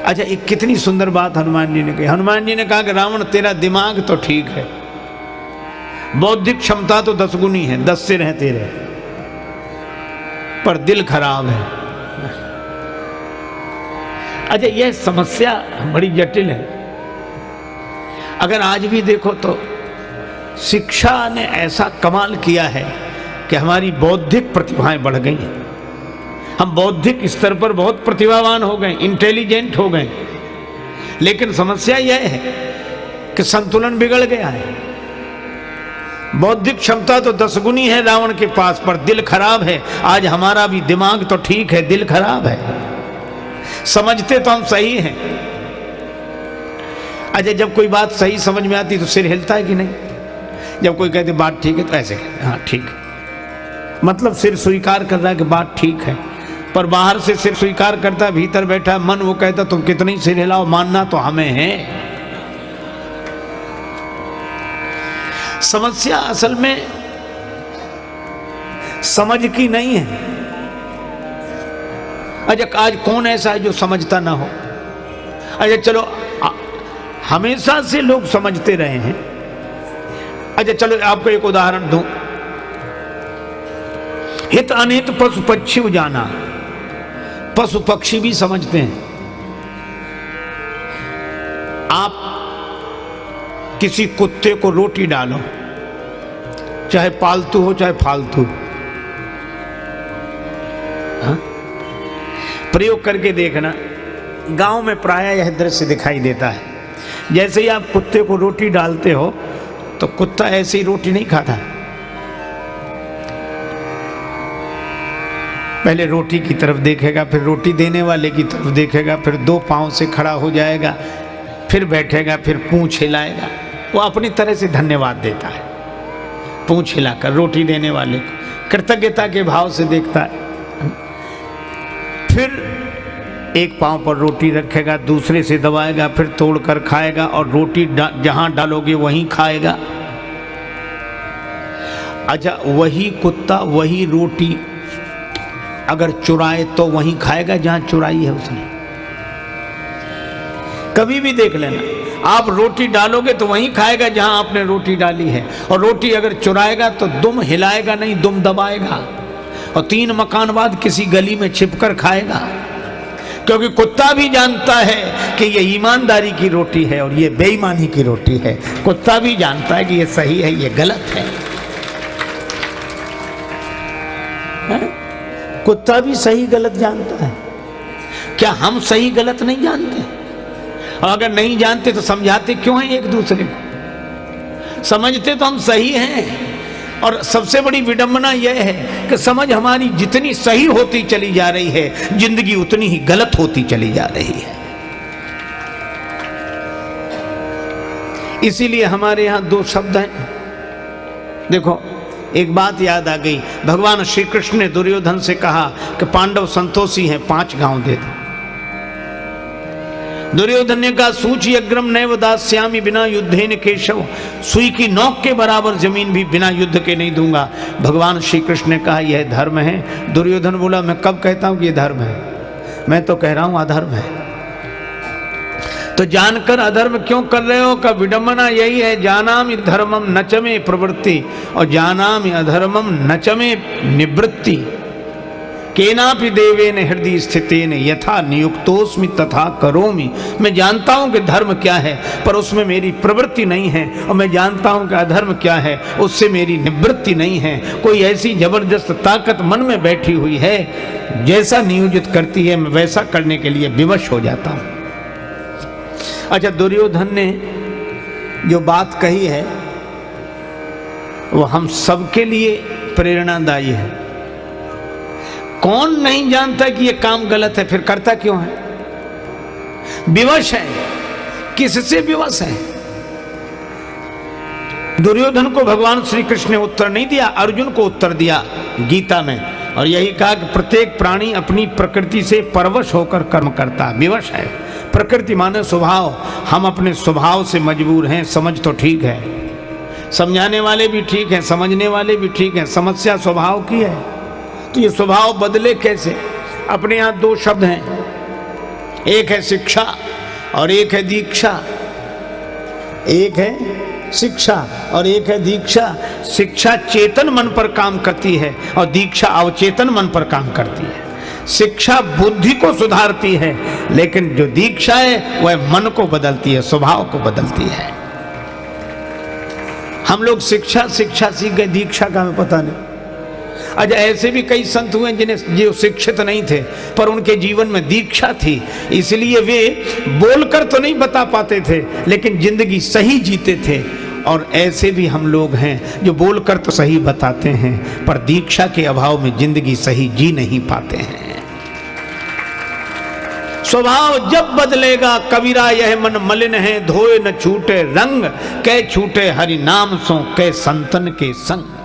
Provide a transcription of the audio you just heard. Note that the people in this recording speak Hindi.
अच्छा, एक कितनी सुंदर बात हनुमान जी ने कही। हनुमान जी ने कहा कि रावण तेरा दिमाग तो ठीक है, बौद्धिक क्षमता तो 10 गुनी है, 10 सिर हैं तेरे, पर दिल खराब है। अच्छा, यह समस्या बड़ी जटिल है। अगर आज भी देखो तो शिक्षा ने ऐसा कमाल किया है कि हमारी बौद्धिक प्रतिभाएं बढ़ गई हैं। हम बौद्धिक स्तर पर बहुत प्रतिभावान हो गए, इंटेलिजेंट हो गए, लेकिन समस्या यह है कि संतुलन बिगड़ गया है। बौद्धिक क्षमता तो 10 गुनी है रावण के पास, पर दिल खराब है। आज हमारा भी दिमाग तो ठीक है, दिल खराब है। समझते तो हम सही हैं। अच्छा, जब कोई बात सही समझ में आती तो सिर हिलता है कि नहीं? जब कोई कहते बात ठीक है तो ऐसे कहते हाँ ठीक है, मतलब सिर स्वीकार कर रहा है कि बात ठीक है। पर बाहर से सिर स्वीकार करता है, भीतर बैठा है मन वो कहता तुम कितनी सिर हिलाओ, मानना तो हमें है। समस्या असल में समझ की नहीं है। अच्छा, आज कौन ऐसा है जो समझता ना हो? अच्छा चलो, हमेशा से लोग समझते रहे हैं। अच्छा चलो, आपको एक उदाहरण दूं। हित अनित पशु पक्षी जाना, पशु पक्षी भी समझते हैं। आप किसी कुत्ते को रोटी डालो, चाहे पालतू हो चाहे फालतू, प्रयोग करके देखना। गांव में प्रायः यह दृश्य दिखाई देता है। जैसे ही आप कुत्ते को रोटी डालते हो तो कुत्ता ऐसी रोटी नहीं खाता, पहले रोटी की तरफ देखेगा, फिर रोटी देने वाले की तरफ देखेगा, फिर 2 पांव से खड़ा हो जाएगा, फिर बैठेगा, फिर पूंछ हिलाएगा। वो अपनी तरह से धन्यवाद देता है, पूंछ हिलाकर रोटी देने वाले को कृतज्ञता के भाव से देखता है। फिर एक पांव पर रोटी रखेगा, दूसरे से दबाएगा, फिर तोड़कर खाएगा और रोटी जहां डालोगे वहीं खाएगा। अच्छा, वही कुत्ता वही रोटी अगर चुराए तो वहीं खाएगा जहां चुराई है उसने। कभी भी देख लेना, आप रोटी डालोगे तो वहीं खाएगा जहां आपने रोटी डाली है, और रोटी अगर चुराएगा तो दुम हिलाएगा नहीं, दुम दबाएगा, और 3 मकान बाद किसी गली में छिपकर खाएगा। क्योंकि कुत्ता भी जानता है कि ये ईमानदारी की रोटी है और ये बेईमानी की रोटी है। कुत्ता भी जानता है कि ये सही है, ये गलत है। कुत्ता भी सही गलत जानता है। क्या हम सही गलत नहीं जानते? और अगर नहीं जानते तो समझाते क्यों हैं एक दूसरे को? समझते तो हम सही हैं। और सबसे बड़ी विडंबना यह है कि समझ हमारी जितनी सही होती चली जा रही है, जिंदगी उतनी ही गलत होती चली जा रही है। इसीलिए हमारे यहां 2 शब्द हैं। देखो, एक बात याद आ गई। भगवान श्री कृष्ण ने दुर्योधन से कहा कि पांडव संतोषी हैं, 5 गांव दे दो। दुर्योधन ने कहा सूची अग्रम नैव दास्यामि बिना युद्धेन केशव, सुई की नोक के बराबर जमीन भी बिना युद्ध के नहीं दूंगा। भगवान श्री कृष्ण ने कहा यह धर्म है। दुर्योधन बोला मैं कब कहता हूं कि यह धर्म है? मैं तो कह रहा हूं अधर्म है। तो जानकर अधर्म क्यों कर रहे हो? का विडंबना यही है, जानामि धर्मम नचमे प्रवृत्ति और जानामि अधर्मम नचमे निवृत्ति। केनापि देवेन हृदय स्थितेन यथा नियुक्तोस्मि तथा करोमि। मैं जानता हूं कि धर्म क्या है, पर उसमें मेरी प्रवृत्ति नहीं है, और मैं जानता हूं कि अधर्म क्या है, उससे मेरी निवृत्ति नहीं है। कोई ऐसी जबरदस्त ताकत मन में बैठी हुई है, जैसा नियोजित करती है मैं वैसा करने के लिए विवश हो जाता हूं। अच्छा, दुर्योधन ने जो बात कही है वो हम सबके लिए प्रेरणादायी है। कौन नहीं जानता कि ये काम गलत है, फिर करता क्यों है? विवश है। किससे विवश है? दुर्योधन को भगवान श्री कृष्ण ने उत्तर नहीं दिया, अर्जुन को उत्तर दिया गीता में, और यही कहा कि प्रत्येक प्राणी अपनी प्रकृति से परवश होकर कर्म करता है, विवश है। प्रकृति माने स्वभाव। हम अपने स्वभाव से मजबूर हैं। समझ तो ठीक है, समझाने वाले भी ठीक हैं, समझने वाले भी ठीक हैं। समस्या स्वभाव की है। तो ये स्वभाव बदले कैसे? अपने यहाँ 2 शब्द हैं, एक है शिक्षा और एक है दीक्षा। एक है शिक्षा और एक है दीक्षा। शिक्षा चेतन मन पर काम करती है और दीक्षा अवचेतन मन पर काम करती है। शिक्षा बुद्धि को सुधारती है, लेकिन जो दीक्षा है वह मन को बदलती है, स्वभाव को बदलती है। हम लोग शिक्षा सीख गए, दीक्षा का हमें पता नहीं। आज ऐसे भी कई संत हुए जिन्हें जो शिक्षित नहीं थे पर उनके जीवन में दीक्षा थी, इसलिए वे बोलकर तो नहीं बता पाते थे लेकिन जिंदगी सही जीते थे। और ऐसे भी हम लोग हैं जो बोलकर तो सही बताते हैं पर दीक्षा के अभाव में जिंदगी सही जी नहीं पाते हैं। स्वभाव जब बदलेगा कबीरा यह मन मलिन है, धोए न छूटे रंग, कै छूटे हरि नाम सो कै संतन के संग।